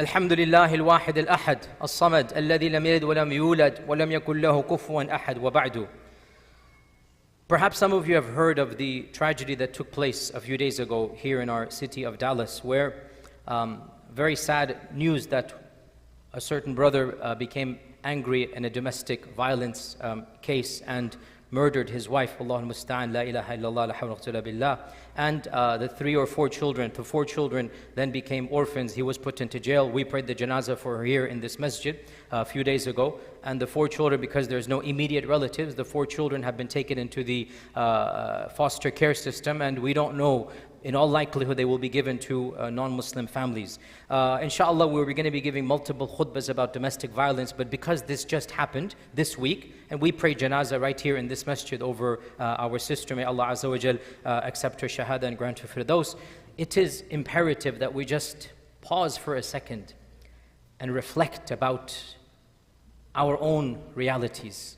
الحمد لله الواحد الأحد الصمد الذي لم يلد ولم يولد ولم يكن له كفوا أحد وبعد. Perhaps some of you have heard of the tragedy that took place a few days ago here in our city of Dallas, where very sad news that a certain brother became angry in a domestic violence case and murdered his wife, Allahul Musta'an, La ilaha illallah, la hawla wa quwwata illa billah. And the 3 or 4 children, the 4 children then became orphans. He was put into jail. We prayed the janazah for her here in this masjid a few days ago. And the 4 children, because there's no immediate relatives, the 4 children have been taken into the foster care system, and we don't know. In all likelihood, they will be given to non-Muslim families. Inshallah, we're going to be giving multiple khutbahs about domestic violence, but because this just happened this week, and we pray janazah right here in this masjid over our sister, may Allah Azza wa Jal accept her shahada and grant her firdaus, it is imperative that we just pause for a second and reflect about our own realities.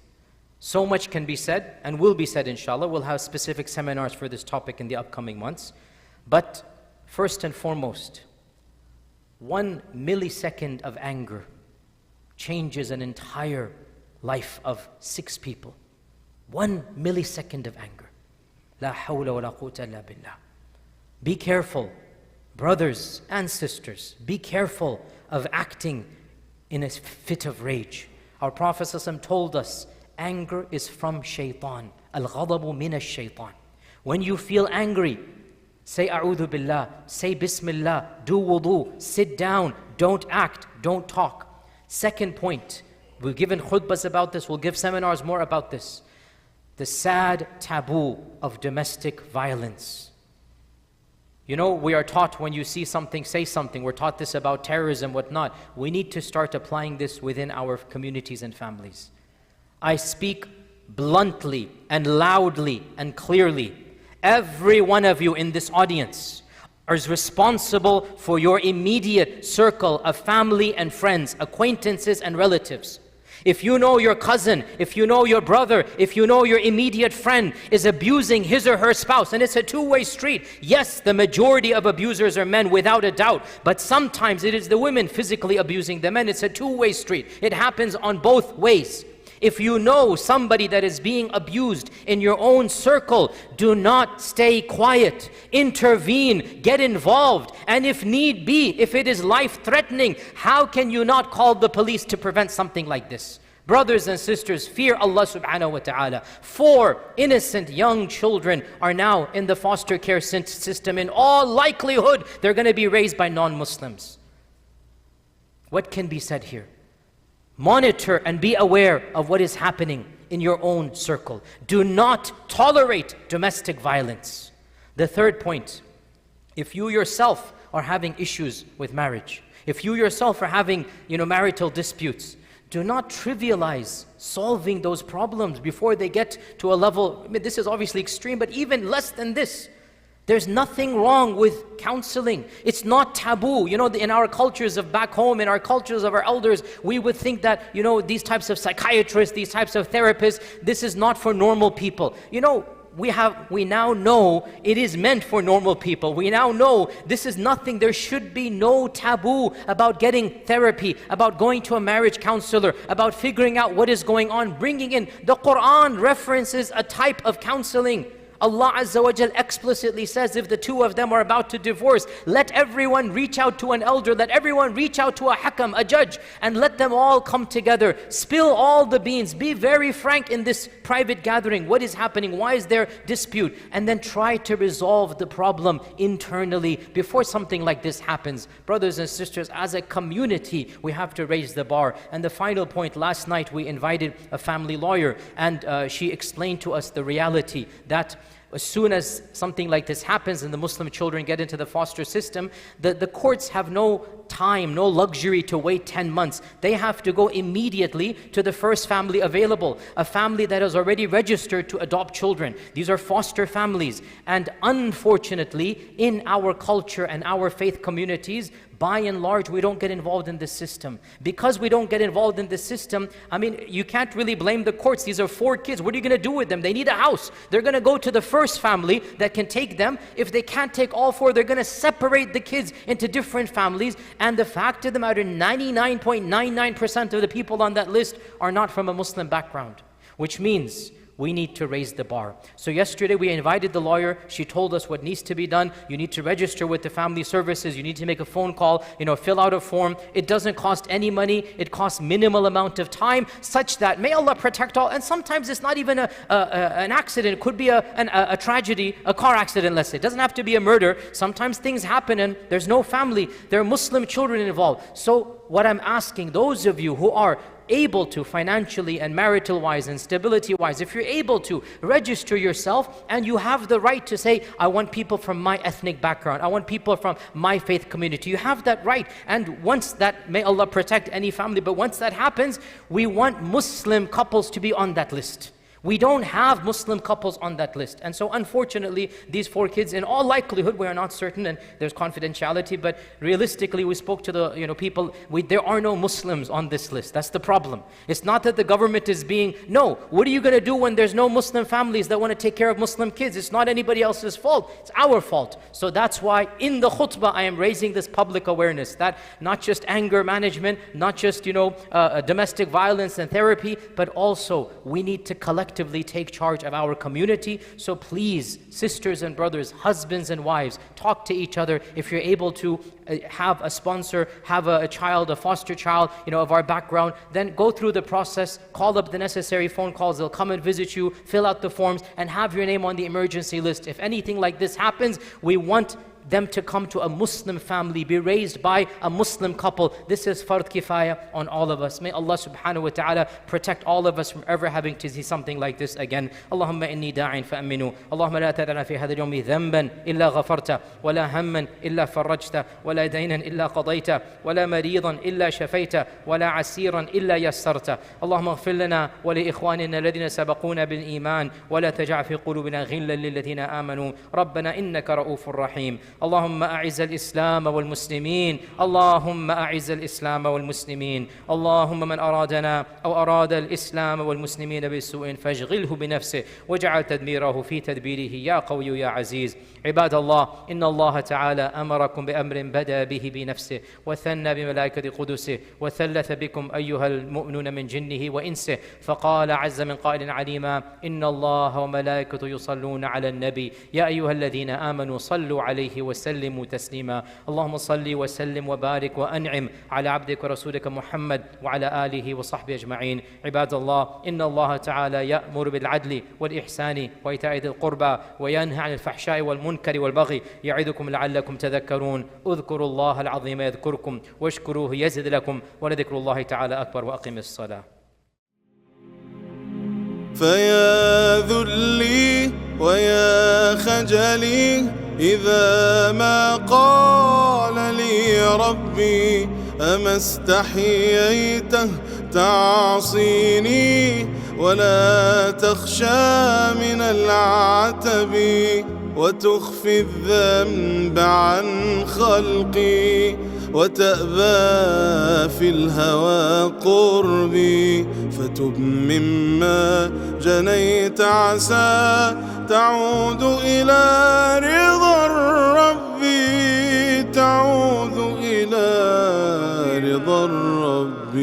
So much can be said and will be said, inshallah. We'll have specific seminars for this topic in the upcoming months. But first and foremost, 1 millisecond of anger changes an entire life of 6 people. 1 millisecond of anger. La hawla wa la quwwata illa billah. Be careful, brothers and sisters. Be careful of acting in a fit of rage. Our Prophet ﷺ told us, anger is from shaitan. Al-ghadabu min ash-shaytan. When you feel angry, say a'udhu billah, say bismillah, do wudu, sit down, don't act, don't talk. Second point, we've given khutbahs about this, we'll give seminars more about this. The sad taboo of domestic violence. You know, we are taught when you see something, say something. We're taught this about terrorism, whatnot. We need to start applying this within our communities and families. I speak bluntly and loudly and clearly. Every one of you in this audience is responsible for your immediate circle of family and friends, acquaintances and relatives. If you know your cousin, if you know your brother, if you know your immediate friend is abusing his or her spouse, and it's a two-way street. Yes, the majority of abusers are men without a doubt, but sometimes it is the women physically abusing the men. It's a two-way street. It happens on both ways. If you know somebody that is being abused in your own circle, do not stay quiet. Intervene, get involved. And if need be, if it is life-threatening, how can you not call the police to prevent something like this? Brothers and sisters, fear Allah subhanahu wa ta'ala. 4 innocent young children are now in the foster care system. In all likelihood, they're going to be raised by non-Muslims. What can be said here? Monitor and be aware of what is happening in your own circle. Do not tolerate domestic violence. The third point, if you yourself are having issues with marriage, if you yourself are having, marital disputes, do not trivialize solving those problems before they get to a level, this is obviously extreme, but even less than this. There's nothing wrong with counseling. It's not taboo. In our cultures of back home, in our cultures of our elders, we would think that, these types of psychiatrists, these types of therapists, this is not for normal people. We now know it is meant for normal people. We now know this is nothing. There should be no taboo about getting therapy, about going to a marriage counselor, about figuring out what is going on, bringing in. The Quran references a type of counseling. Allah Azza wa Jal explicitly says, if the 2 of them are about to divorce, let everyone reach out to an elder, let everyone reach out to a hakam, a judge, and let them all come together. Spill all the beans. Be very frank in this private gathering. What is happening? Why is there dispute? And then try to resolve the problem internally before something like this happens. Brothers and sisters, as a community, we have to raise the bar. And the final point, last night we invited a family lawyer, and she explained to us the reality that as soon as something like this happens and the Muslim children get into the foster system, the courts have no time, no luxury to wait 10 months. They have to go immediately to the first family available, a family that has already registered to adopt children. These are foster families. And unfortunately, in our culture and our faith communities, by and large, we don't get involved in this system. Because we don't get involved in this system, I mean, you can't really blame the courts. These are 4 kids. What are you going to do with them? They need a house. They're going to go to the first family that can take them. If they can't take all 4, they're going to separate the kids into different families. And the fact of the matter, 99.99% of the people on that list are not from a Muslim background, which means we need to raise the bar. So yesterday we invited the lawyer. She told us what needs to be done. You need to register with the family services. You need to make a phone call, fill out a form. It doesn't cost any money. It costs minimal amount of time, such that may Allah protect all. And sometimes it's not even an accident. It could be a tragedy, a car accident, let's say. It doesn't have to be a murder. Sometimes things happen and there's no family. There are Muslim children involved. So what I'm asking, those of you who are able to, financially and marital wise and stability wise, if you're able to register yourself, and you have the right to say, I want people from my ethnic background, I want people from my faith community, you have that right. And once that, may Allah protect any family, but once that happens, we want Muslim couples to be on that list. We don't have Muslim couples on that list. And so unfortunately, these 4 kids, in all likelihood, we are not certain, and there's confidentiality, but realistically, we spoke to the people, there are no Muslims on this list. That's the problem. It's not that the government is being, no, what are you going to do when there's no Muslim families that want to take care of Muslim kids? It's not anybody else's fault. It's our fault. So that's why in the khutbah, I am raising this public awareness, that not just anger management, not just, domestic violence and therapy, but also we need to collectively take charge of our community. So please, sisters and brothers, husbands and wives, talk to each other. If you're able to have a sponsor, have a child, a foster child, of our background, then go through the process, call up the necessary phone calls, they'll come and visit you, fill out the forms, and have your name on the emergency list. If anything like this happens, we want them to come to a Muslim family, be raised by a Muslim couple. This is fard kifaya on all of us. May Allah subhanahu wa ta'ala protect all of us from ever having to see something like this again. Allahumma inni da'in fa'aminu. Allahumma la tad'ana fi hadha al-yawmi dhanban illa ghafarta, wa la hamman illa farajta, wa la daynan illa qadayta, wa la maridan illa shafayta, wa la asiran illa yassarta. Allahumma ighfir lana wa li ikhwanina alladhina sabaquna bil iman, wa la taj'al fi qulubina ghillan lil ladhina amanu. Rabbana innaka ra'ufur rahim. اللهم أعز الإسلام والمسلمين اللهم أعز الإسلام والمسلمين اللهم من أرادنا أو أراد الإسلام والمسلمين بسوء فاشغله بنفسه واجعل تدميره في تدبيره يا قوي يا عزيز عباد الله إن الله تعالى أمركم بأمر بدأ به بنفسه وثنى بملائكة قدسه وثلث بكم أيها المؤمنون من جنه وإنسه فقال عز من قائل عليما إن الله وملائكته يصلون على النبي يا أيها الذين آمنوا صلوا عليه وسلموا تسليما اللهم صل وسلم وبارك وأنعم على عبدك ورسولك محمد وعلى آله وصحبه أجمعين عباد الله إن الله تعالى يأمر بالعدل والإحسان وإيتاء ذي القربى وينهى عن الفحشاء والمنكر والبغي يعظكم لعلكم تذكرون اذكروا الله العظيم يذكركم واشكروه يزد لكم ولذكر الله تعالى أكبر وأقم الصلاة فيا ذلي ويا خجلي إذا ما قال لي ربي أما استحييته تعصيني ولا تخشى من العتب وتخفي الذنب عن خلقي وتأبى في الهوى قربي فتب مما جنيت عسى تعود إلى رضا الرب تعود إلى رضا الرب